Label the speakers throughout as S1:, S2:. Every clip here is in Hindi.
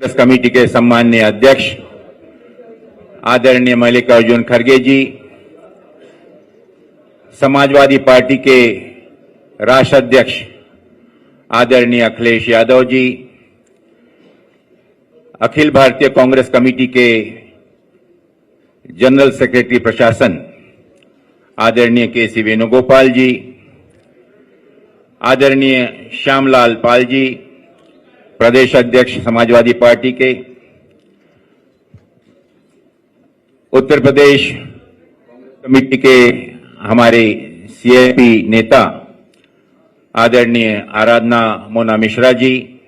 S1: कांग्रेस कमेटी के सम्माननीय अध्यक्ष आदरणीय मल्लिकार्जुन खड़गे जी, समाजवादी पार्टी के राष्ट्रीय अध्यक्ष आदरणीय अखिलेश यादव जी, अखिल भारतीय कांग्रेस कमेटी के जनरल सेक्रेटरी प्रशासन आदरणीय के.सी. वेणुगोपाल जी, आदरणीय श्यामलाल पाल जी, प्रदेश अध्यक्ष समाजवादी पार्टी के, उत्तर प्रदेश कमेटी के हमारे सीआईपी नेता आदरणीय आराधना मोना मिश्रा जी,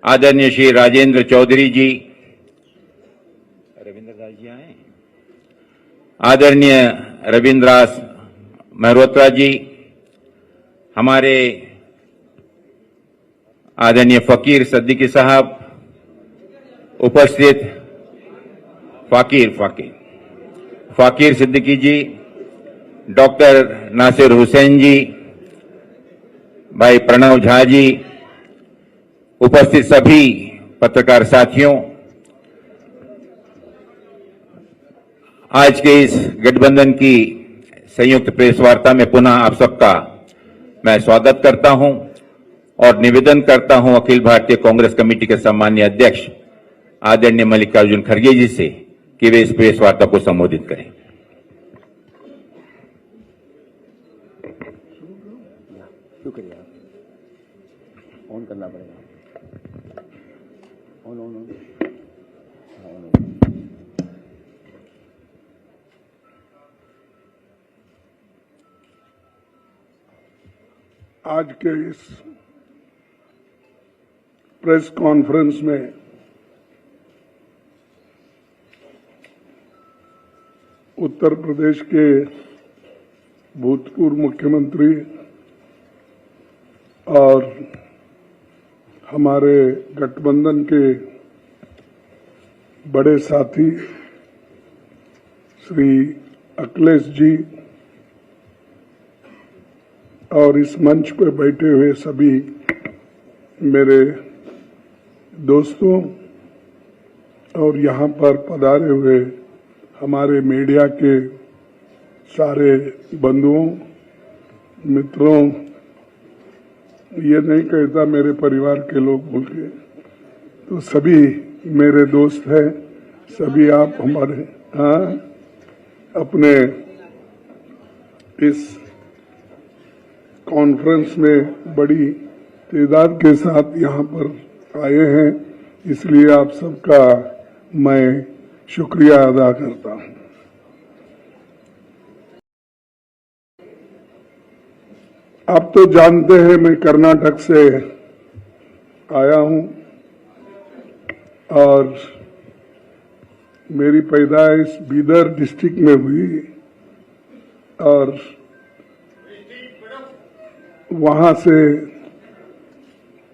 S1: आदरणीय श्री राजेंद्र चौधरी जी, रविंद्रदास जी आए, आदरणीय रविंद्रदास मेहरोत्रा जी, हमारे आदरणीय फकीर सिद्दीकी साहब उपस्थित, फाकीर सिद्दीकी जी, डॉक्टर नासिर हुसैन जी, भाई प्रणव झा जी, उपस्थित सभी पत्रकार साथियों, आज के इस गठबंधन की संयुक्त प्रेस वार्ता में पुनः आप सबका मैं स्वागत करता हूं और निवेदन करता हूं अखिल भारतीय कांग्रेस कमेटी के सम्माननीय अध्यक्ष आदरणीय मल्लिकार्जुन खड़गे जी से कि वे इस प्रेस वार्ता को संबोधित करें।
S2: शुक्रिया। ऑन करना पड़ेगा। ऑन।
S3: आज के इस प्रेस कॉन्फ्रेंस में उत्तर प्रदेश के भूतपूर्व मुख्यमंत्री और हमारे गठबंधन के बड़े साथी श्री अखिलेश जी और इस मंच पर बैठे हुए सभी मेरे दोस्तों और यहाँ पर पधारे हुए हमारे मीडिया के सारे बंधुओं मित्रों, ये नहीं कहता मेरे परिवार के लोग बोल के, तो सभी मेरे दोस्त हैं, सभी आप हमारे अपने इस कॉन्फ्रेंस में बड़ी तादाद के साथ यहाँ पर आए हैं, इसलिए आप सबका मैं शुक्रिया अदा करता हूँ। आप तो जानते हैं मैं कर्नाटक से आया हूँ और मेरी पैदाइश बीदर डिस्ट्रिक्ट में हुई और वहां से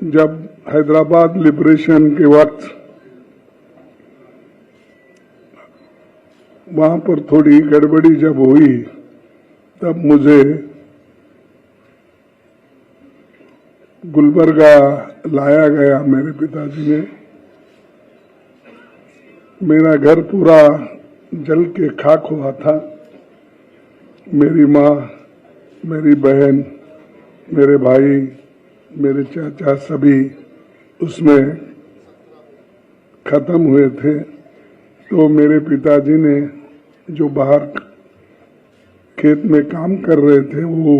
S3: जब हैदराबाद लिबरेशन के वक्त वहां पर थोड़ी गड़बड़ी जब हुई तब मुझे गुलबर्गा लाया गया मेरे पिताजी ने। मेरा घर पूरा जल के खाक हुआ था। मेरी माँ, मेरी बहन, मेरे भाई, मेरे चाचा सभी उसमें खत्म हुए थे। तो मेरे पिताजी ने जो बाहर खेत में काम कर रहे थे वो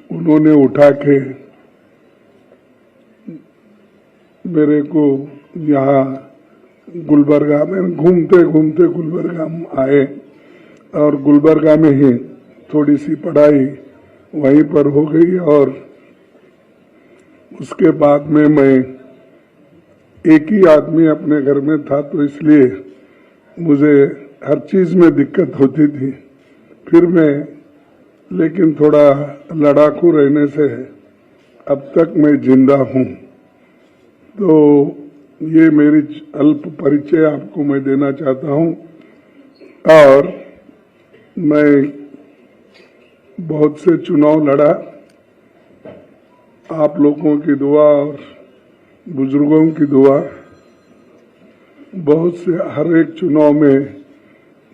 S3: उन्होंने उठा के मेरे को यहाँ गुलबर्गा में घूमते घूमते गुलबर्गा में आए और गुलबर्गा में ही थोड़ी सी पढ़ाई वहीं पर हो गई और उसके बाद में मैं एक ही आदमी अपने घर में था तो इसलिए मुझे हर चीज में दिक्कत होती थी। फिर मैं लेकिन थोड़ा लड़ाकू रहने से अब तक मैं जिंदा हूँ। तो ये मेरी अल्प परिचय आपको मैं देना चाहता हूँ और मैं बहुत से चुनाव लड़ा, आप लोगों की दुआ और बुजुर्गों की दुआ, बहुत से हर एक चुनाव में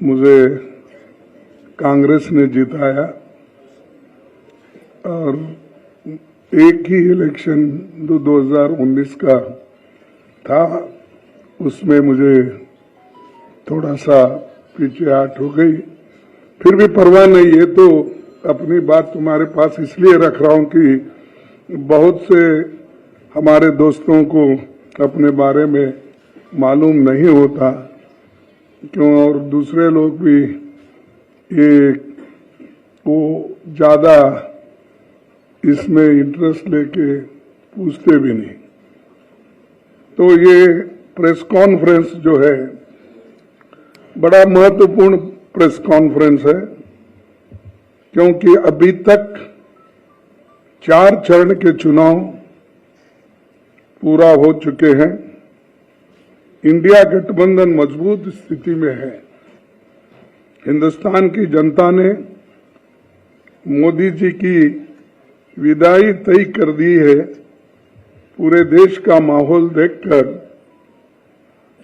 S3: मुझे कांग्रेस ने जिताया और एक ही इलेक्शन 2019 का था, उसमें मुझे थोड़ा सा पीछे हट हो गई। फिर भी परवाह नहीं, ये तो अपनी बात तुम्हारे पास इसलिए रख रहा हूं कि बहुत से हमारे दोस्तों को अपने बारे में मालूम नहीं होता, क्यों, और दूसरे लोग भी ये वो ज्यादा इसमें इंटरेस्ट लेके पूछते भी नहीं। तो ये प्रेस कॉन्फ्रेंस जो है बड़ा महत्वपूर्ण प्रेस कॉन्फ्रेंस है, क्योंकि अभी तक 4 चरण के चुनाव पूरा हो चुके हैं। इंडिया गठबंधन मजबूत स्थिति में है। हिंदुस्तान की जनता ने मोदी जी की विदाई तय कर दी है। पूरे देश का माहौल देखकर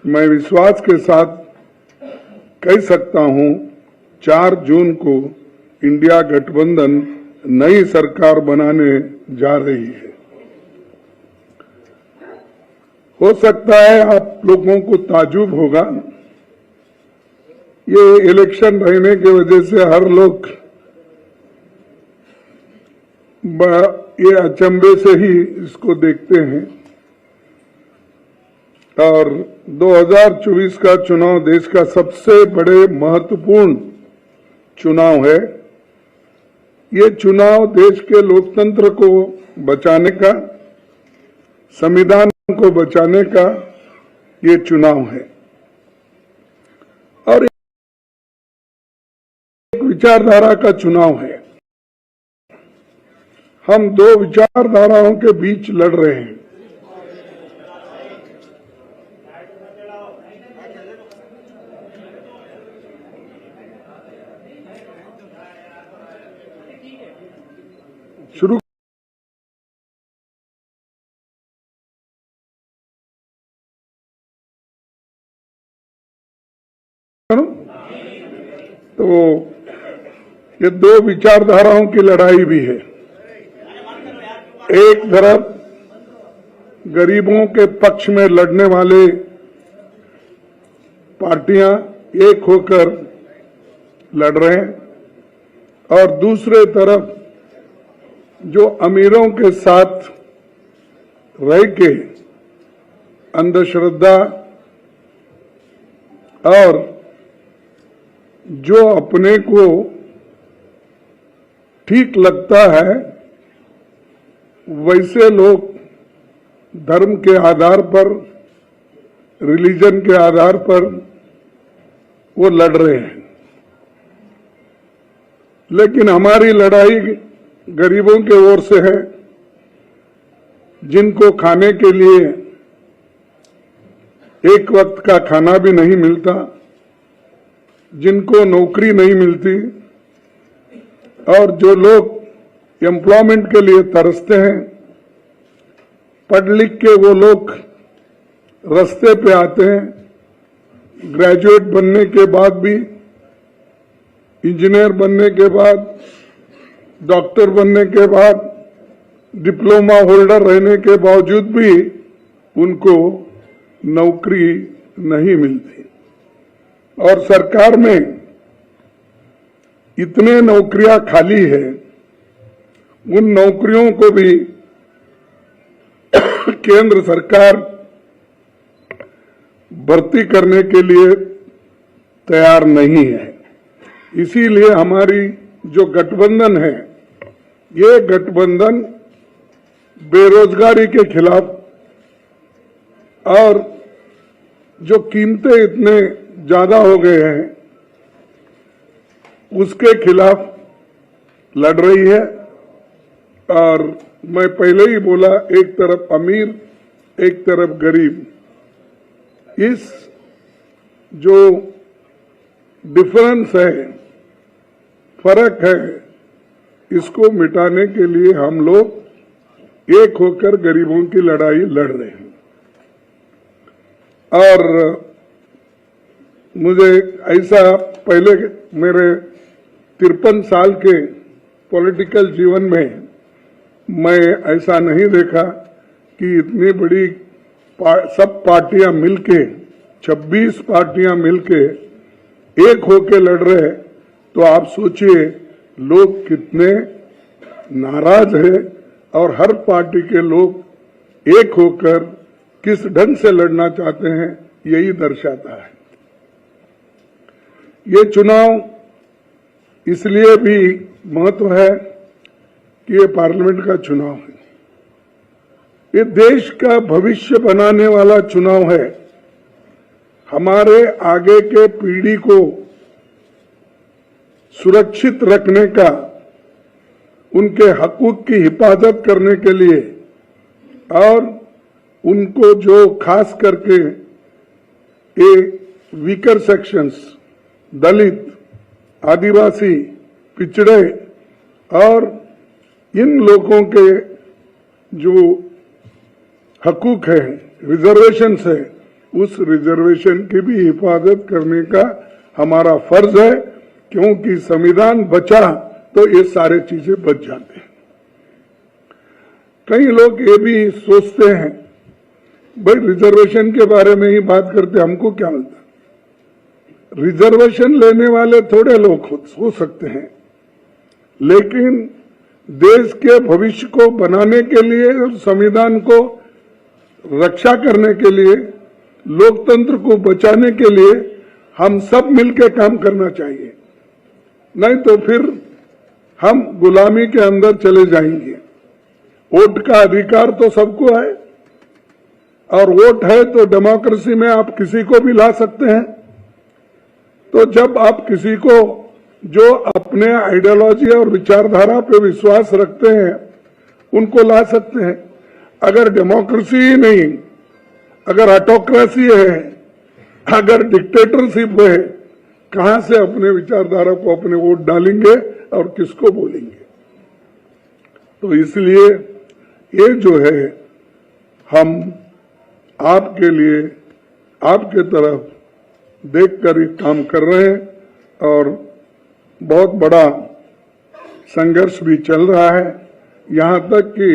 S3: मैं विश्वास के साथ कह सकता हूं 4 जून को इंडिया गठबंधन नई सरकार बनाने जा रही है। हो सकता है आप लोगों को ताजुब होगा, ये इलेक्शन रहने की वजह से हर लोग ये अचंभे से ही इसको देखते हैं। और 2024 का चुनाव देश का सबसे बड़े महत्वपूर्ण चुनाव है। ये चुनाव देश के लोकतंत्र को बचाने का, संविधान को बचाने का ये चुनाव है और एक विचारधारा का चुनाव है। हम 2 विचारधाराओं के बीच लड़ रहे हैं। शुरू तो ये 2 विचारधाराओं की लड़ाई भी है। एक तरफ गरीबों के पक्ष में लड़ने वाले पार्टियां एक होकर लड़ रहे हैं और दूसरे तरफ जो अमीरों के साथ रह के अंधश्रद्धा और जो अपने को ठीक लगता है वैसे लोग धर्म के आधार पर, रिलीजन के आधार पर वो लड़ रहे हैं। लेकिन हमारी लड़ाई गरीबों के ओर से है, जिनको खाने के लिए एक वक्त का खाना भी नहीं मिलता, जिनको नौकरी नहीं मिलती और जो लोग एम्प्लॉयमेंट के लिए तरसते हैं। पढ़ लिख के वो लोग रास्ते पे आते हैं, ग्रेजुएट बनने के बाद भी, इंजीनियर बनने के बाद, डॉक्टर बनने के बाद, डिप्लोमा होल्डर रहने के बावजूद भी उनको नौकरी नहीं मिलती और सरकार में इतने नौकरियां खाली है, उन नौकरियों को भी केंद्र सरकार भर्ती करने के लिए तैयार नहीं है। इसीलिए हमारी जो गठबंधन है, ये गठबंधन बेरोजगारी के खिलाफ और जो कीमतें इतने ज्यादा हो गए हैं उसके खिलाफ लड़ रही है। और मैं पहले ही बोला, एक तरफ अमीर, एक तरफ गरीब, इस जो डिफरेंस है, फर्क है, इसको मिटाने के लिए हम लोग एक होकर गरीबों की लड़ाई लड़ रहे हैं। और मुझे ऐसा पहले मेरे 53 साल के पॉलिटिकल जीवन में मैं ऐसा नहीं देखा कि इतनी बड़ी सब पार्टियां मिलके 26 पार्टियां मिलके एक होके लड़ रहे हैं, तो आप सोचिए लोग कितने नाराज हैं और हर पार्टी के लोग एक होकर किस ढंग से लड़ना चाहते हैं, यही दर्शाता है। ये चुनाव इसलिए भी महत्व है कि ये पार्लियामेंट का चुनाव है, ये देश का भविष्य बनाने वाला चुनाव है। हमारे आगे के पीढ़ी को सुरक्षित रखने का, उनके हकूक की हिफाजत करने के लिए और उनको जो खास करके वीकर सेक्शंस, दलित, आदिवासी, पिछड़े और इन लोगों के जो हकूक है, रिजर्वेशन है, उस रिजर्वेशन की भी हिफाजत करने का हमारा फर्ज है, क्योंकि संविधान बचा तो ये सारे चीजें बच जाते हैं। कई लोग ये भी सोचते हैं भाई रिजर्वेशन के बारे में ही बात करते, हमको क्या मिलता। रिजर्वेशन लेने वाले थोड़े लोग हो सकते हैं, लेकिन देश के भविष्य को बनाने के लिए और संविधान को रक्षा करने के लिए, लोकतंत्र को बचाने के लिए हम सब मिलकर काम करना चाहिए, नहीं तो फिर हम गुलामी के अंदर चले जाएंगे। वोट का अधिकार तो सबको है और वोट है तो डेमोक्रेसी में आप किसी को भी ला सकते हैं। तो जब आप किसी को जो अपने आइडियोलॉजी और विचारधारा पे विश्वास रखते हैं उनको ला सकते हैं। अगर डेमोक्रेसी ही नहीं, अगर ऑटोक्रेसी है, अगर डिक्टेटरशिप है, कहां से अपने विचारधारा को अपने वोट डालेंगे और किसको बोलेंगे। तो इसलिए ये जो है हम आपके लिए, आपके तरफ देखकर ये काम कर रहे हैं और बहुत बड़ा संघर्ष भी चल रहा है। यहां तक कि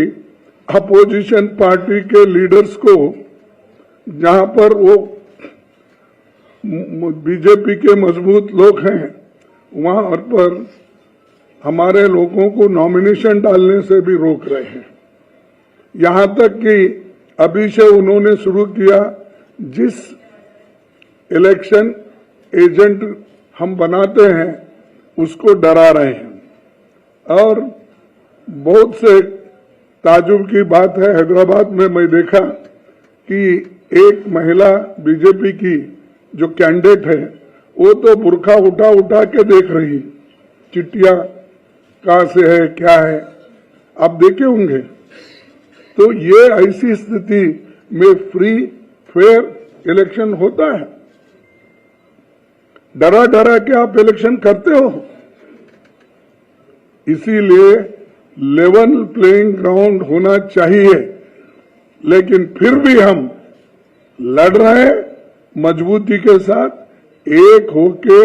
S3: अपोजिशन पार्टी के लीडर्स को, जहां पर वो बीजेपी के मजबूत लोग हैं, वहां पर हमारे लोगों को नॉमिनेशन डालने से भी रोक रहे हैं। यहां तक कि अभी से उन्होंने शुरू किया, जिस इलेक्शन एजेंट हम बनाते हैं उसको डरा रहे हैं। और बहुत से ताजुब की बात है, हैदराबाद में मैं देखा कि एक महिला बीजेपी की जो कैंडिडेट है वो तो बुर्का उठा उठा के देख रही, चिट्ठियां कहां से है, क्या है, आप देखे होंगे। तो ये ऐसी स्थिति में फ्री फेयर इलेक्शन होता है? डरा डरा के आप इलेक्शन करते हो। इसीलिए लेवल प्लेइंग ग्राउंड होना चाहिए, लेकिन फिर भी हम लड़ रहे हैं मजबूती के साथ, एक होके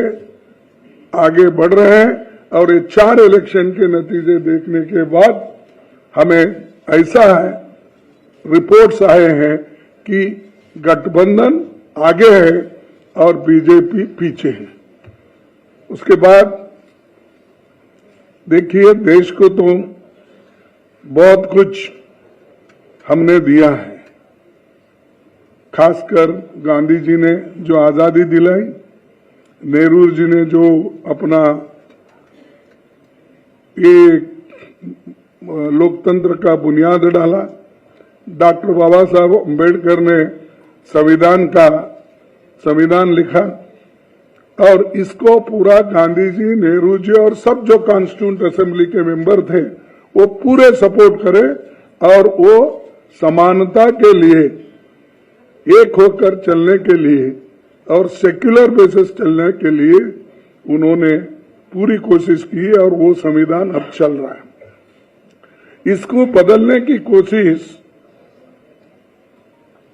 S3: आगे बढ़ रहे हैं। और ये 4 इलेक्शन के नतीजे देखने के बाद हमें ऐसा है, रिपोर्ट्स आए हैं कि गठबंधन आगे है और बीजेपी पीछे है। उसके बाद देखिए, देश को तो बहुत कुछ हमने दिया है, खासकर गांधी जी ने जो आजादी दिलाई, नेहरू जी ने जो अपना ये लोकतंत्र का बुनियाद डाला, डॉक्टर बाबा साहब अम्बेडकर ने संविधान लिखा, और इसको पूरा गांधी जी, नेहरू जी और सब जो कॉन्स्टिट्यूंट असेंबली के मेंबर थे वो पूरे सपोर्ट करे और वो समानता के लिए, एक होकर चलने के लिए और सेक्युलर बेसिस चलने के लिए उन्होंने पूरी कोशिश की और वो संविधान अब चल रहा है। इसको बदलने की कोशिश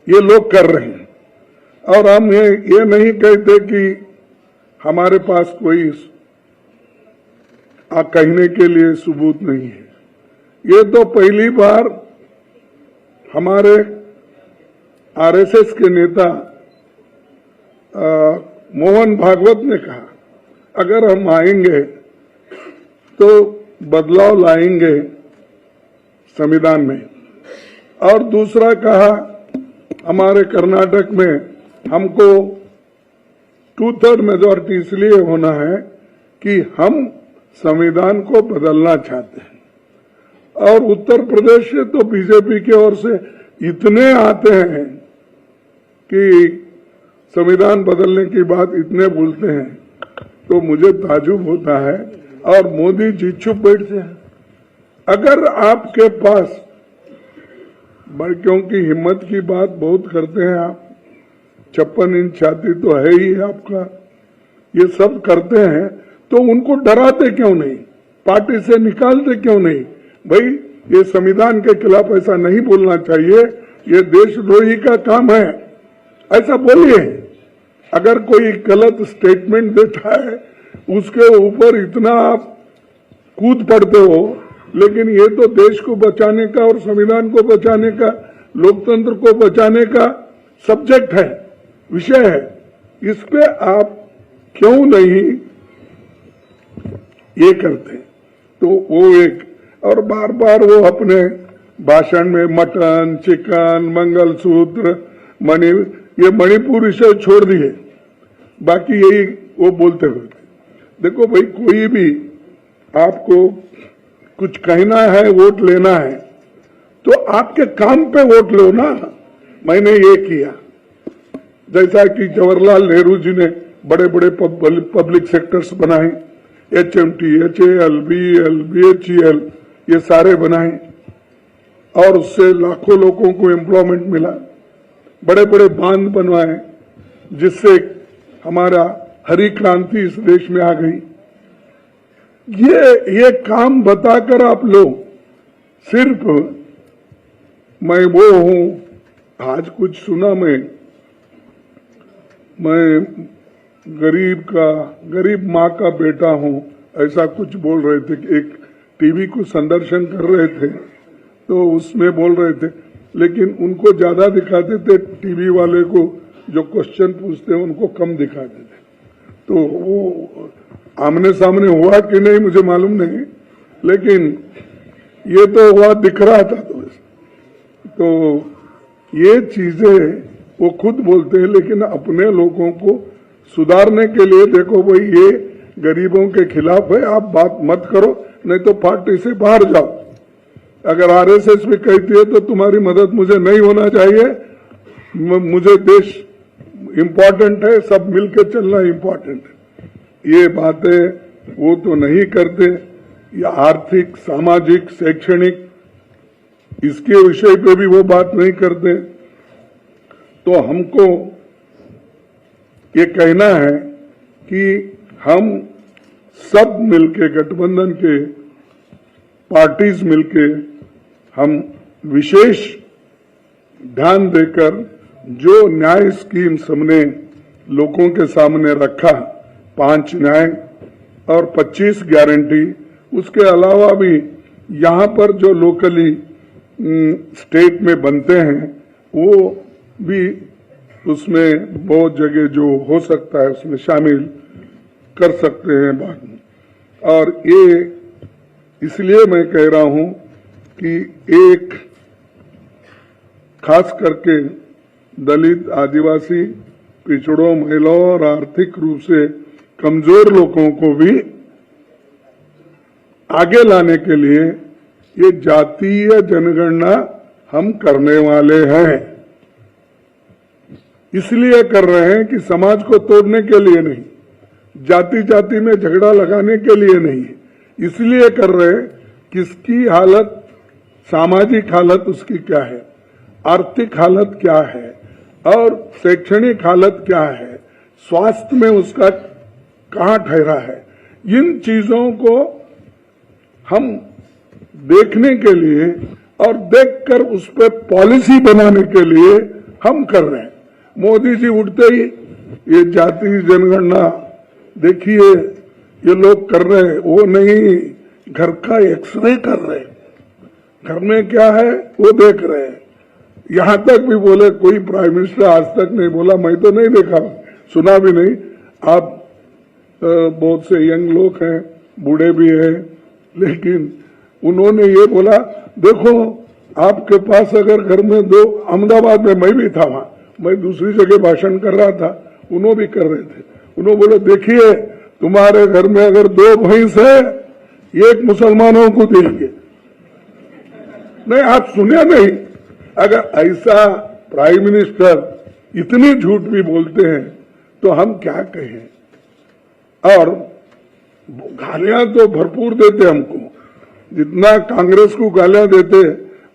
S3: ये लोग कर रहे हैं। और हम ये नहीं कहते कि हमारे पास कोई कहने के लिए सबूत नहीं है। ये तो पहली बार हमारे आरएसएस के नेता मोहन भागवत ने कहा, अगर हम आएंगे तो बदलाव लाएंगे संविधान में। और दूसरा कहा, हमारे कर्नाटक में हमको 2/3 मेजॉरिटी इसलिए होना है कि हम संविधान को बदलना चाहते हैं। और उत्तर प्रदेश से तो बीजेपी की ओर से इतने आते हैं कि संविधान बदलने की बात इतने बोलते हैं, तो मुझे ताजुब होता है। और मोदी जी चुप बैठते हैं। अगर आपके पास, क्योंकि हिम्मत की बात बहुत करते हैं आप, 56 इंच छाती तो है ही आपका, ये सब करते हैं, तो उनको डराते क्यों नहीं, पार्टी से निकालते क्यों नहीं? भाई ये संविधान के खिलाफ ऐसा नहीं बोलना चाहिए, ये देशद्रोही का काम है, ऐसा बोलिए। अगर कोई गलत स्टेटमेंट देता है उसके ऊपर इतना आप कूद पड़ते हो, लेकिन ये तो देश को बचाने का और संविधान को बचाने का, लोकतंत्र को बचाने का सब्जेक्ट है, विषय है। इस पे आप क्यों नहीं ये करते? तो वो एक, और बार बार वो अपने भाषण में मटन, चिकन, मंगलसूत्र, ये मणिपुर विषय छोड़ दिए, बाकी यही वो बोलते हुए। देखो भाई, कोई भी आपको कुछ कहना है, वोट लेना है, तो आपके काम पे वोट लो ना। मैंने ये किया, जैसा कि जवाहरलाल नेहरू जी ने बड़े बड़े पब्लिक सेक्टर्स बनाए, HMT, HAL, BEL, BHEL, ये सारे बनाए, और उससे लाखों लोगों को एम्प्लॉयमेंट मिला। बड़े बड़े बांध बनवाए, जिससे हमारा हरी क्रांति इस देश में आ गई। ये काम बताकर आप लोग सिर्फ मैं वो हूं, आज कुछ सुना मैं गरीब माँ का बेटा हूं, ऐसा कुछ बोल रहे थे। एक टीवी को संदर्शन कर रहे थे, तो उसमें बोल रहे थे, लेकिन उनको ज्यादा दिखाते थे, टीवी वाले को जो क्वेश्चन पूछते हैं उनको कम दिखाते थे। तो वो आमने सामने हुआ कि नहीं मुझे मालूम नहीं, लेकिन ये तो हुआ, दिख रहा था। तो ये चीजें वो खुद बोलते हैं, लेकिन अपने लोगों को सुधारने के लिए, देखो भाई ये गरीबों के खिलाफ है, आप बात मत करो, नहीं तो पार्टी से बाहर जाओ। अगर आरएसएस भी कहती है तो तुम्हारी मदद मुझे नहीं होना चाहिए, मुझे देश इम्पोर्टेंट है, सब मिलकर चलना इम्पोर्टेंट है। ये बातें वो तो नहीं करते। या आर्थिक, सामाजिक, शैक्षणिक, इसके विषय पे भी वो बात नहीं करते। तो हमको ये कहना है कि हम सब मिलके, गठबंधन के पार्टीज मिलके, हम विशेष ध्यान देकर जो न्याय स्कीम्स हमने लोगों के सामने रखा, 5 न्याय और 25 गारंटी, उसके अलावा भी यहाँ पर जो लोकली स्टेट में बनते हैं वो भी उसमें बहुत जगह जो हो सकता है उसमें शामिल कर सकते हैं बाद में। और ये इसलिए मैं कह रहा हूं कि एक खास करके दलित, आदिवासी, पिछड़ों, महिलाओं और आर्थिक रूप से कमजोर लोगों को भी आगे लाने के लिए ये जातीय जनगणना हम करने वाले हैं। इसलिए कर रहे हैं कि समाज को तोड़ने के लिए नहीं, जाति जाति में झगड़ा लगाने के लिए नहीं, इसलिए कर रहे हैं किसकी हालत, सामाजिक हालत उसकी क्या है, आर्थिक हालत क्या है और शैक्षणिक हालत क्या है, स्वास्थ्य में उसका कहां ठहरा है, इन चीजों को हम देखने के लिए और देखकर उस पर पॉलिसी बनाने के लिए हम कर रहे हैं। मोदी जी उठते ही ये जाति जनगणना देखिए ये लोग कर रहे हैं, वो नहीं, घर का एक्सरे कर रहे हैं, घर में क्या है वो देख रहे हैं। यहां तक भी बोले, कोई प्राइम मिनिस्टर आज तक नहीं बोला, मैं तो नहीं देखा, सुना भी नहीं। आप बहुत से यंग लोग हैं, बूढ़े भी हैं, लेकिन उन्होंने ये बोला, देखो आपके पास अगर घर में दो, अहमदाबाद में मैं भी था वहां, मैं दूसरी जगह भाषण कर रहा था, उन्होंने भी कर रहे थे, उन्होंने बोले देखिए तुम्हारे घर में अगर 2 भैंस है, एक मुसलमानों को देंगे। नहीं, आप सुने नहीं, अगर ऐसा प्राइम मिनिस्टर इतनी झूठ भी बोलते हैं तो हम क्या कहें। और गालियां तो भरपूर देते हमको, जितना कांग्रेस को गालियां देते,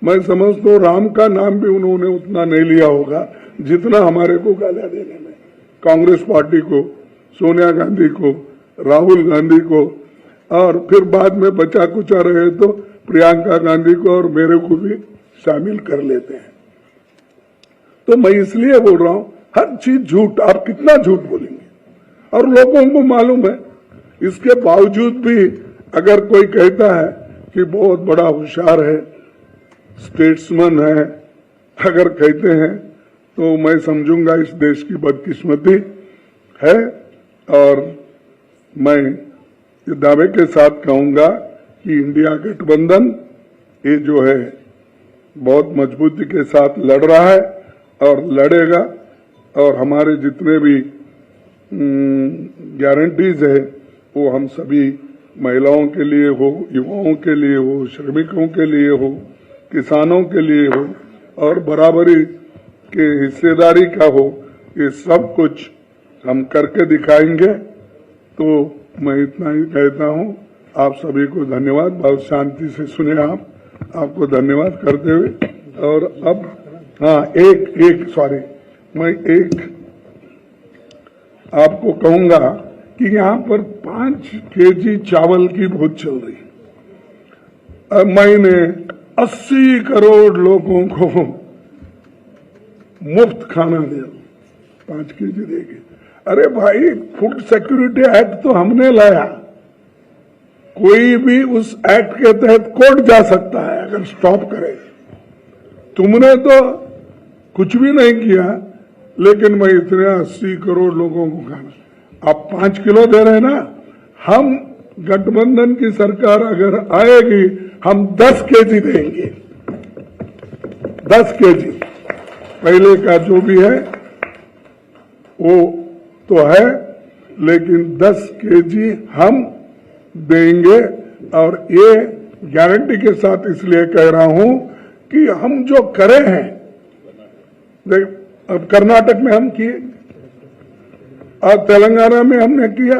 S3: मैं समझता हूं राम का नाम भी उन्होंने उतना नहीं लिया होगा जितना हमारे को गालियां देने में। कांग्रेस पार्टी को, सोनिया गांधी को, राहुल गांधी को, और फिर बाद में बचा कुचा रहे तो प्रियंका गांधी को और मेरे को भी शामिल कर लेते हैं। तो मैं इसलिए बोल रहा हूं, हर चीज झूठ, आप कितना झूठ बोलेंगे, और लोगों को मालूम है। इसके बावजूद भी अगर कोई कहता है कि बहुत बड़ा होशियार है, स्टेट्समैन है, अगर कहते हैं तो मैं समझूंगा इस देश की बदकिस्मती है। और मैं ये दावे के साथ कहूंगा कि इंडिया गठबंधन ये जो है बहुत मजबूती के साथ लड़ रहा है और लड़ेगा, और हमारे जितने भी गारंटीज है वो हम सभी महिलाओं के लिए हो, युवाओं के लिए हो, श्रमिकों के लिए हो, किसानों के लिए हो, और बराबरी के हिस्सेदारी का हो, ये सब कुछ हम करके दिखाएंगे। तो मैं इतना ही कहता हूं, आप सभी को धन्यवाद, बहुत शांति से सुने आपको धन्यवाद करते हुए। और अब मैं एक आपको कहूंगा कि यहाँ पर 5 केजी चावल की भूख चल रही है। मैंने 80 करोड़ लोगों को मुफ्त खाना दिया, 5 केजी देगी। अरे भाई, फूड सिक्योरिटी एक्ट तो हमने लाया, कोई भी उस एक्ट के तहत कोर्ट जा सकता है अगर स्टॉप करे। तुमने तो कुछ भी नहीं किया, लेकिन मैं इतने 80 करोड़ लोगों को खाना, आप 5 किलो दे रहे हैं ना, हम गठबंधन की सरकार अगर आएगी हम 10 केजी देंगे, 10 केजी। पहले का जो भी है वो तो है, लेकिन 10 केजी हम देंगे। और ये गारंटी के साथ इसलिए कह रहा हूं कि हम जो करे हैं, अब कर्नाटक में हम किए और तेलंगाना में हमने किया,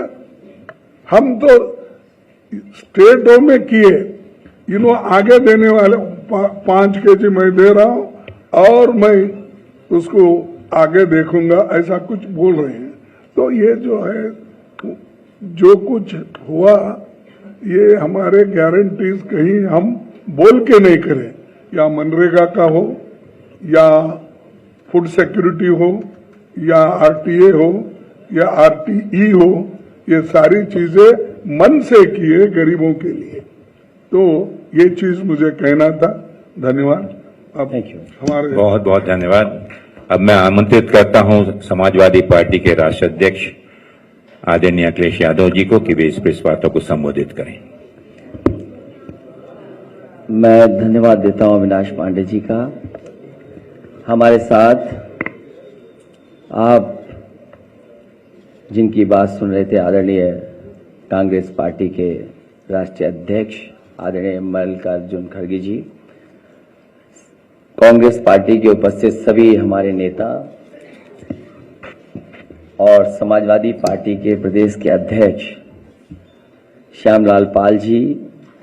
S3: हम तो स्टेटों में किए। आगे देने वाले 5 केजी मैं दे रहा हूं और मैं उसको आगे देखूंगा, ऐसा कुछ बोल रहे हैं। तो ये जो है, जो कुछ हुआ, ये हमारे गारंटीज कहीं हम बोल के नहीं करें, या मनरेगा का हो, या फूड सिक्योरिटी हो, या आरटीए हो, या आरटीई हो, ये सारी चीजें मन से किए गरीबों के लिए। तो ये चीज मुझे कहना था। धन्यवाद। अब हमारे
S1: बहुत बहुत धन्यवाद। अब मैं आमंत्रित करता हूं समाजवादी पार्टी के राष्ट्रीय अध्यक्ष आदरणीय अखिलेश यादव जी को कि वे इस प्रेस वार्ता को संबोधित करें।
S2: मैं धन्यवाद देता हूं अविनाश पांडे जी का। हमारे साथ आप जिनकी बात सुन रहे थे, आदरणीय कांग्रेस पार्टी के राष्ट्रीय अध्यक्ष आदरणीय मल्लिकार्जुन खड़गे जी, कांग्रेस पार्टी के उपस्थित सभी हमारे नेता और समाजवादी पार्टी के प्रदेश के अध्यक्ष श्यामलाल पाल जी,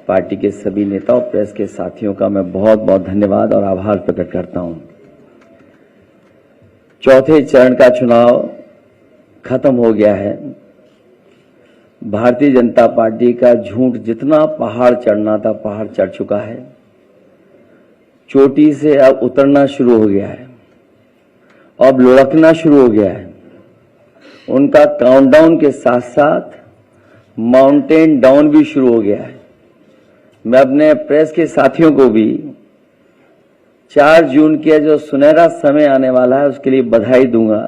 S2: पार्टी के सभी नेता और प्रेस के साथियों का मैं बहुत बहुत धन्यवाद और आभार प्रकट करता हूं। चौथे चरण का चुनाव खत्म हो गया है। भारतीय जनता पार्टी का झूठ जितना पहाड़ चढ़ना था, पहाड़ चढ़ चुका है। चोटी से अब उतरना शुरू हो गया है। अब लुढ़कना शुरू हो गया है। उनका काउंटडाउन के साथ साथ माउंटेन डाउन भी शुरू हो गया है। मैं अपने प्रेस के साथियों को भी 4 जून के जो सुनहरा समय आने वाला है उसके लिए बधाई दूंगा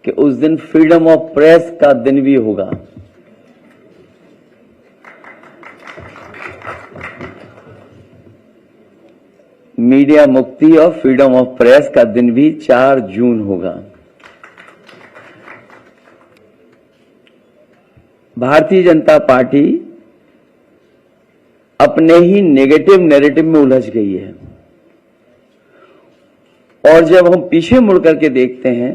S2: कि उस दिन फ्रीडम ऑफ प्रेस का दिन भी होगा। मीडिया मुक्ति और फ्रीडम ऑफ प्रेस का दिन भी 4 जून होगा। भारतीय जनता पार्टी अपने ही नेगेटिव नैरेटिव में उलझ गई है और जब हम पीछे मुड़ करके देखते हैं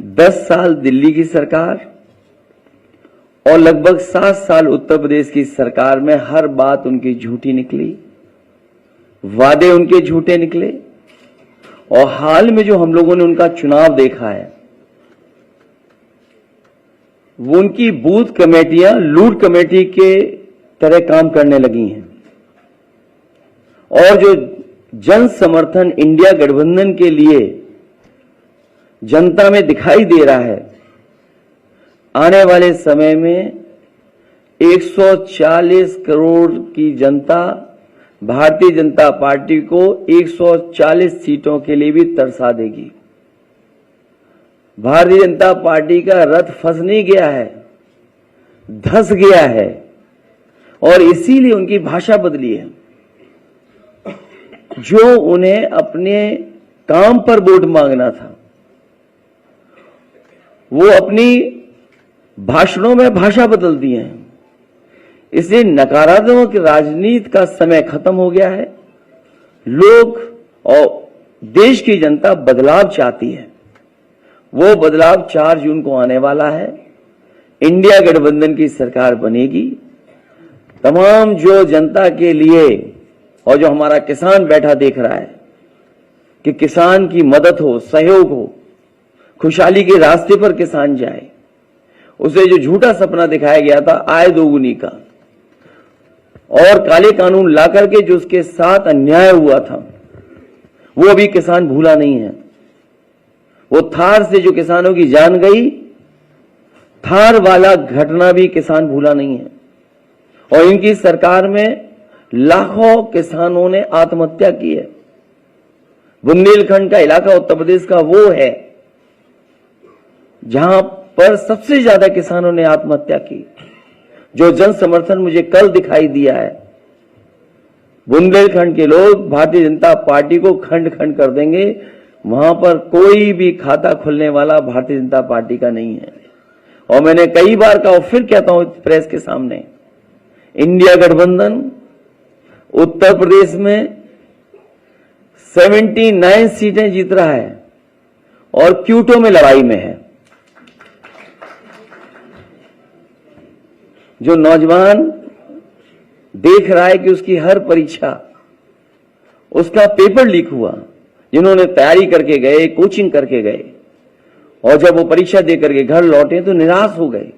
S2: 10 साल दिल्ली की सरकार और लगभग 7 साल उत्तर प्रदेश की सरकार में हर बात उनकी झूठी निकली, वादे उनके झूठे निकले और हाल में जो हम लोगों ने उनका चुनाव देखा है वो उनकी बूथ कमेटियां लूट कमेटी के तरह काम करने लगी हैं और जो जन समर्थन इंडिया गठबंधन के लिए जनता में दिखाई दे रहा है, आने वाले समय में 140 करोड़ की जनता भारतीय जनता पार्टी को 140 सीटों के लिए भी तरसा देगी। भारतीय जनता पार्टी का रथ फंस नहीं गया है, धंस गया है और इसीलिए उनकी भाषा बदली है। जो उन्हें अपने काम पर वोट मांगना था वो अपनी भाषणों में भाषा बदल दी है। इसलिए नकारात्मक राजनीति का समय खत्म हो गया है। लोग और देश की जनता बदलाव चाहती है। वो बदलाव 4 जून को आने वाला है। इंडिया गठबंधन की सरकार बनेगी। तमाम जो जनता के लिए और जो हमारा किसान बैठा देख रहा है कि किसान की मदद हो, सहयोग हो, खुशहाली के रास्ते पर किसान जाए, उसे जो झूठा सपना दिखाया गया था आय दोगुनी का और काले कानून ला करके जो उसके साथ अन्याय हुआ था वो अभी किसान भूला नहीं है। वो थार से जो किसानों की जान गई, थार वाला घटना भी किसान भूला नहीं है और इनकी सरकार में लाखों किसानों ने आत्महत्या की है। बुंदेलखंड का इलाका उत्तर प्रदेश का वो है जहां पर सबसे ज्यादा किसानों ने आत्महत्या की। जो जन समर्थन मुझे कल दिखाई दिया है, बुंदेलखंड के लोग भारतीय जनता पार्टी को खंड खंड कर देंगे। वहां पर कोई भी खाता खुलने वाला भारतीय जनता पार्टी का नहीं है। और मैंने कई बार कहा और फिर कहता हूं प्रेस के सामने, इंडिया गठबंधन उत्तर प्रदेश में 79 सीटें जीत रहा है और क्यूटो में लड़ाई में है। जो नौजवान देख रहा है कि उसकी हर परीक्षा, उसका पेपर लीक हुआ, जिन्होंने तैयारी करके गए, कोचिंग करके गए और जब वो परीक्षा दे करके घर लौटे तो निराश हो गए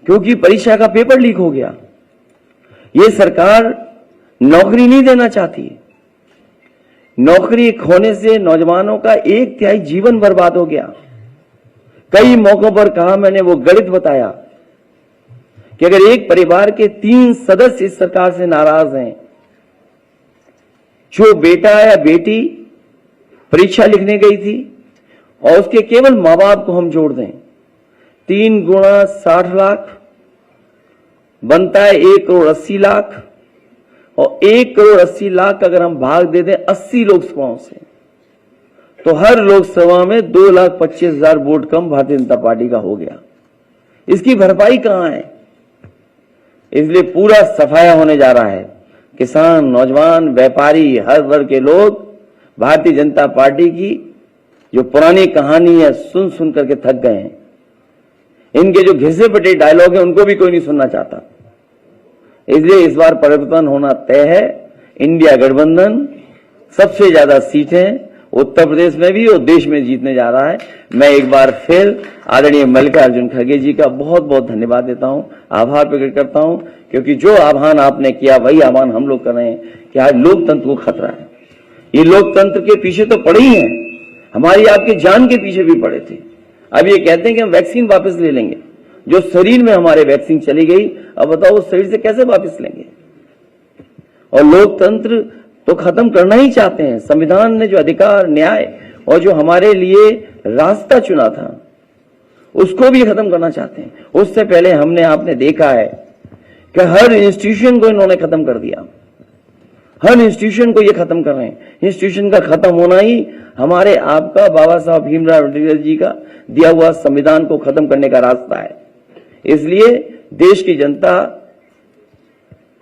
S2: क्योंकि परीक्षा का पेपर लीक हो गया। ये सरकार नौकरी नहीं देना चाहती। नौकरी खोने से नौजवानों का 1/3 जीवन बर्बाद हो गया। कई मौकों पर कहा मैंने, वो गणित बताया कि अगर एक परिवार के 3 सदस्य इस सरकार से नाराज हैं, जो बेटा या बेटी परीक्षा लिखने गई थी और उसके केवल मां बाप को हम जोड़ दें, 3 गुणा 60 लाख बनता है 1 करोड़ 80 लाख और 1 करोड़ 80 लाख अगर हम भाग दे दें 80 लोकसभाओं से तो हर लोकसभा में 2,25,000 वोट कम भारतीय जनता पार्टी का हो गया। इसकी भरपाई कहां है? इसलिए पूरा सफाया होने जा रहा है। किसान, नौजवान, व्यापारी, हर वर्ग के लोग भारतीय जनता पार्टी की जो पुरानी कहानी है सुन सुन करके थक गए हैं। इनके जो घिसे पटे डायलॉग है उनको भी कोई नहीं सुनना चाहता। इसलिए इस बार परिवर्तन होना तय है। इंडिया गठबंधन सबसे ज्यादा सीटें उत्तर प्रदेश में भी और देश में जीतने जा रहा है। मैं एक बार फिर आदरणीय मल्लिकार्जुन खड़गे जी का बहुत बहुत धन्यवाद देता हूं, आभार प्रकट करता हूं, क्योंकि जो आह्वान आपने किया वही आह्वान हम लोग कर रहे हैं कि आज लोकतंत्र को खतरा है। ये लोकतंत्र के पीछे तो पड़े ही हैं, हमारी आपकी जान के पीछे भी पड़े थे। अब ये कहते हैं कि हम वैक्सीन वापस ले लेंगे। जो शरीर में हमारे वैक्सीन चली गई, अब बताओ उस शरीर से कैसे वापस लेंगे? और लोकतंत्र तो खत्म करना ही चाहते हैं। संविधान ने जो अधिकार, न्याय और जो हमारे लिए रास्ता चुना था, उसको भी खत्म करना चाहते हैं। उससे पहले हमने आपने देखा है कि हर इंस्टीट्यूशन को इन्होंने खत्म कर दिया। हर इंस्टीट्यूशन को ये खत्म कर रहे हैं। इंस्टीट्यूशन का खत्म होना ही हमारे आपका बाबा साहब भीमराव अम्बेडकर जी का दिया हुआ संविधान को खत्म करने का रास्ता है। इसलिए देश की जनता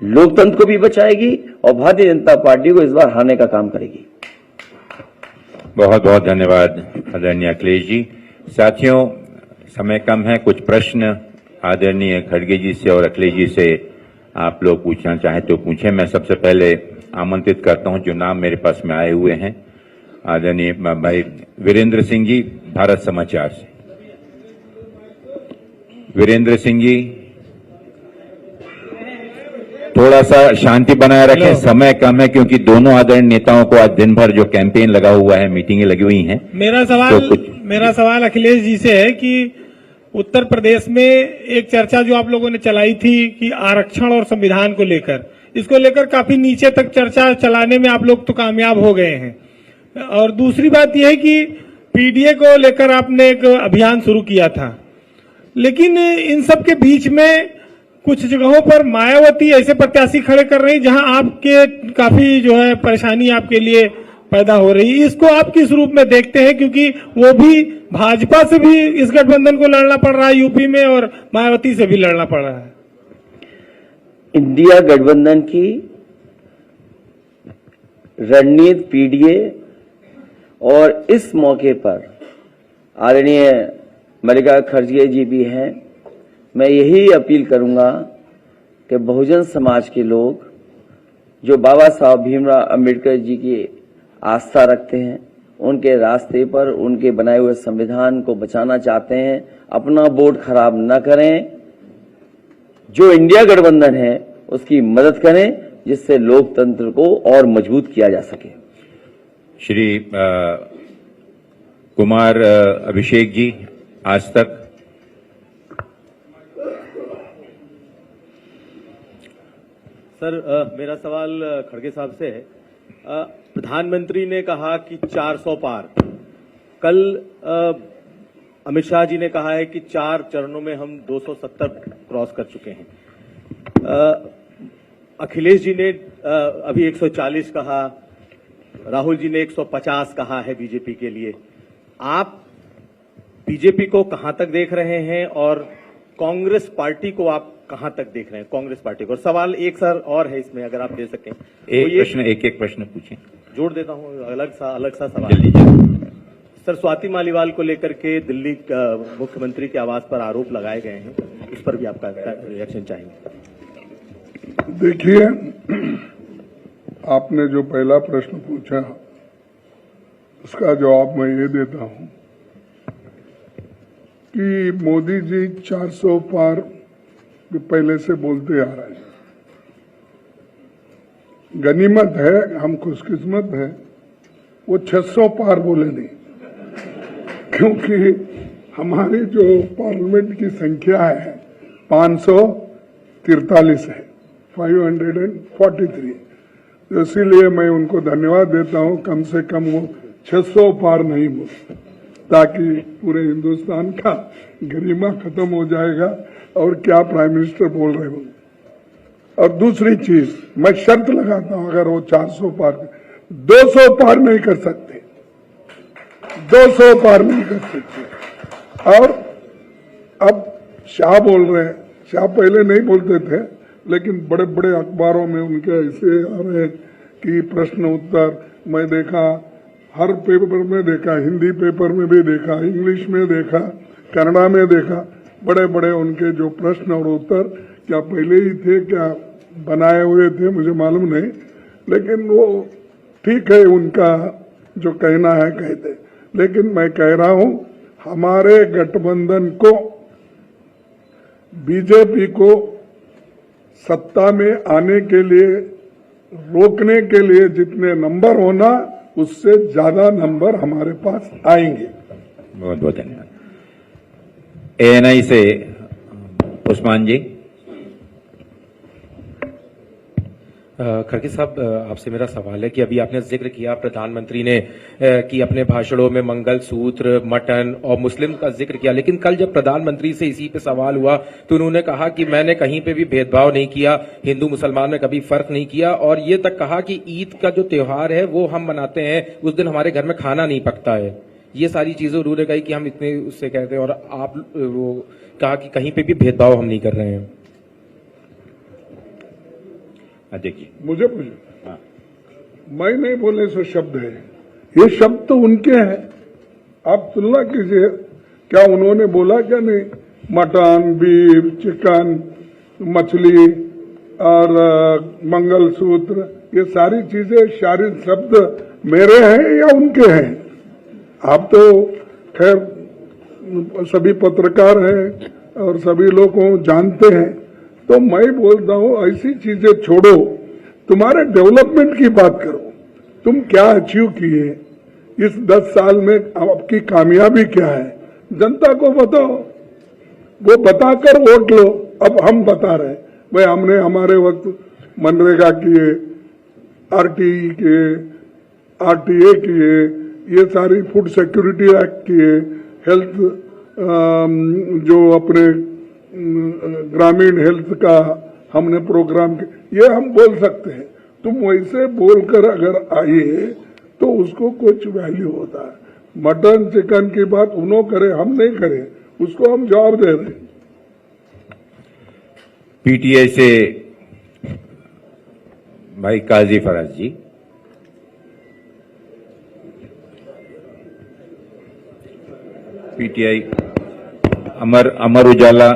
S2: लोकतंत्र को भी बचाएगी और भारतीय जनता पार्टी को इस बार हारने का काम करेगी।
S1: बहुत बहुत धन्यवाद आदरणीय अखिलेश जी। साथियों, समय कम है, कुछ प्रश्न आदरणीय खड़गे जी से और अखिलेश जी से आप लोग पूछना चाहें तो पूछें। मैं सबसे पहले आमंत्रित करता हूं जो नाम मेरे पास में आए हुए हैं, आदरणीय भाई वीरेंद्र सिंह जी, भारत समाचार से। वीरेंद्र सिंह जी, थोड़ा सा शांति बनाए रखें, समय कम है क्योंकि दोनों आदरणीय नेताओं को आज दिन भर जो कैंपेन लगा हुआ है, मीटिंगें लगी हुई हैं।
S4: मेरा सवाल अखिलेश जी से है कि उत्तर प्रदेश में एक चर्चा जो आप लोगों ने चलाई थी कि आरक्षण और संविधान को लेकर, इसको लेकर काफी नीचे तक चर्चा चलाने में आप लोग तो कामयाब हो गए हैं। और दूसरी बात यह है कि पीडीए को लेकर आपने एक अभियान शुरू किया था, लेकिन इन सब के बीच में कुछ जगहों पर मायावती ऐसे प्रत्याशी खड़े कर रही जहां आपके काफी जो है परेशानी आपके लिए पैदा हो रही। इसको आप किस रूप में देखते हैं, क्योंकि वो भी भाजपा से भी इस गठबंधन को लड़ना पड़ रहा है यूपी में और मायावती से भी लड़ना पड़ रहा है।
S2: इंडिया गठबंधन की रणनीति पीडीए और इस मौके पर आदरणीय मल्लिका खड़गे जी भी हैं। मैं यही अपील करूंगा कि बहुजन समाज के लोग जो बाबा साहब भीमराव अम्बेडकर जी की आस्था रखते हैं, उनके रास्ते पर उनके बनाए हुए संविधान को बचाना चाहते हैं, अपना वोट खराब न करें। जो इंडिया गठबंधन है उसकी मदद करें, जिससे लोकतंत्र को और मजबूत किया जा सके।
S1: श्री कुमार अभिषेक जी, आज तक।
S5: सर, मेरा सवाल खड़गे साहब से है। प्रधानमंत्री ने कहा कि 400 पार। कल अमित शाह जी ने कहा है कि 4 चरणों में हम 270 क्रॉस कर चुके हैं। अखिलेश जी ने अभी 140 कहा, राहुल जी ने 150 कहा है बीजेपी के लिए। आप बीजेपी को कहां तक देख रहे हैं और कांग्रेस पार्टी को आप कहां तक देख रहे हैं, कांग्रेस पार्टी को? और सवाल एक सर और है इसमें, अगर आप दे सकें।
S1: एक प्रश्न पूछें।
S5: जोड़ देता हूं, अलग सा सवाल।
S1: जल्दी जल्दी।
S5: सर, स्वाति मालीवाल को लेकर के दिल्ली मुख्यमंत्री के आवास पर आरोप लगाए गए हैं, उस पर भी आपका रिएक्शन चाहेंगे।
S3: देखिए, आपने जो पहला प्रश्न पूछा उसका जवाब मैं ये देता हूं कि मोदी जी 400 पार पहले से बोलते आ रहे हैं। गनीमत है, हम खुशकिस्मत है, वो 600 पार बोले नहीं, क्योंकि हमारी जो पार्लियामेंट की संख्या है 543 है, 543। इसीलिए मैं उनको धन्यवाद देता हूं, कम से कम वो 600 पार नहीं बोलते, ताकि पूरे हिंदुस्तान का गरिमा खत्म हो जाएगा। और क्या प्राइम मिनिस्टर बोल रहे हो। और दूसरी चीज, मैं शर्त लगाता हूं, अगर वो 400 पार 200 पार नहीं कर सकते, 200 पार नहीं कर सकते। और अब शाह बोल रहे हैं, शाह पहले नहीं बोलते थे, लेकिन बड़े बड़े अखबारों में उनके ऐसे आ रहे हैं कि प्रश्न उत्तर, मैं देखा हर पेपर में देखा, हिंदी पेपर में भी देखा, इंग्लिश में देखा, कन्नड़ा में देखा, बड़े बड़े उनके जो प्रश्न और उत्तर क्या पहले ही थे, क्या बनाए हुए थे, मुझे मालूम नहीं, लेकिन वो ठीक है, उनका जो कहना है कहते। लेकिन मैं कह रहा हूं, हमारे गठबंधन को, बीजेपी को सत्ता में आने के लिए, रोकने के लिए जितने नंबर होना उससे ज्यादा नंबर हमारे पास आएंगे।
S1: बहुत बहुत धन्यवाद। एएनआई से उस्मान जी।
S6: खड़गे साहब, आपसे मेरा सवाल है कि अभी आपने जिक्र किया प्रधानमंत्री ने कि अपने भाषणों में मंगल सूत्र, मटन और मुस्लिम का जिक्र किया, लेकिन कल जब प्रधानमंत्री से इसी पे सवाल हुआ तो उन्होंने कहा कि मैंने कहीं पे भी भेदभाव नहीं किया, हिंदू मुसलमान में कभी फर्क नहीं किया, और ये तक कहा कि ईद का जो त्योहार है वो हम मनाते हैं, उस दिन हमारे घर में खाना नहीं पकता है। ये सारी चीजें उन्होंने कही कि हम इतने उससे कहते हैं, और आप वो कहा कि कहीं पे भी भेदभाव हम नहीं कर रहे हैं।
S1: देखिए,
S3: मुझे पूछो, मैं नहीं बोलने से शब्द है, ये शब्द तो उनके हैं। आप तुलना कीजिए, क्या उन्होंने बोला क्या नहीं? मटन, बीफ, चिकन, मछली और मंगलसूत्र, ये सारी चीजें शारीरिक शब्द मेरे हैं या उनके हैं? आप तो खैर सभी पत्रकार हैं और सभी लोग को जानते हैं, तो मैं बोलता हूं ऐसी चीजें छोड़ो, तुम्हारे डेवलपमेंट की बात करो। तुम क्या अचीव किए इस 10 साल में, आपकी कामयाबी क्या है, जनता को बताओ, वो बताकर वोट लो। अब हम बता रहे हैं भाई हमने हमारे वक्त मनरेगा किए, आरटीई किए, आरटीए किए, ये सारी फूड सिक्योरिटी एक्ट किए, हेल्थ जो अपने ग्रामीण हेल्थ का हमने प्रोग्राम किया, ये हम बोल सकते हैं। तुम वैसे बोलकर अगर आइए तो उसको कुछ वैल्यू होता है। मटन चिकन की बात उन्होंने करे, हम नहीं करे, उसको हम जवाब दे रहे हैं।
S1: पीटीआई से भाई काजी फराज जी। पीटीआई अमर उजाला।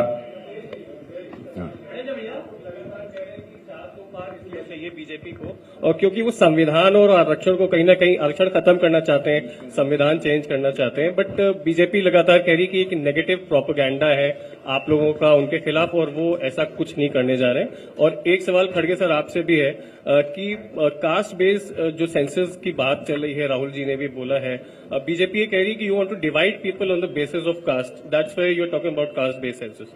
S7: चाहिए बीजेपी को, और क्योंकि वो संविधान और आरक्षण को कहीं ना कहीं आरक्षण खत्म करना चाहते हैं, संविधान चेंज करना चाहते हैं, बट बीजेपी लगातार कह रही है कि एक नेगेटिव प्रोपेगेंडा है आप लोगों का उनके खिलाफ, और वो ऐसा कुछ नहीं करने जा रहे हैं। और एक सवाल खड़गे सर आपसे भी है कि कास्ट बेस्ड जो सेंसस की बात चल रही है, राहुल जी ने भी बोला है, बीजेपी ये कह रही है कि you want to divide people on the basis of caste, that's why you are talking about caste based census.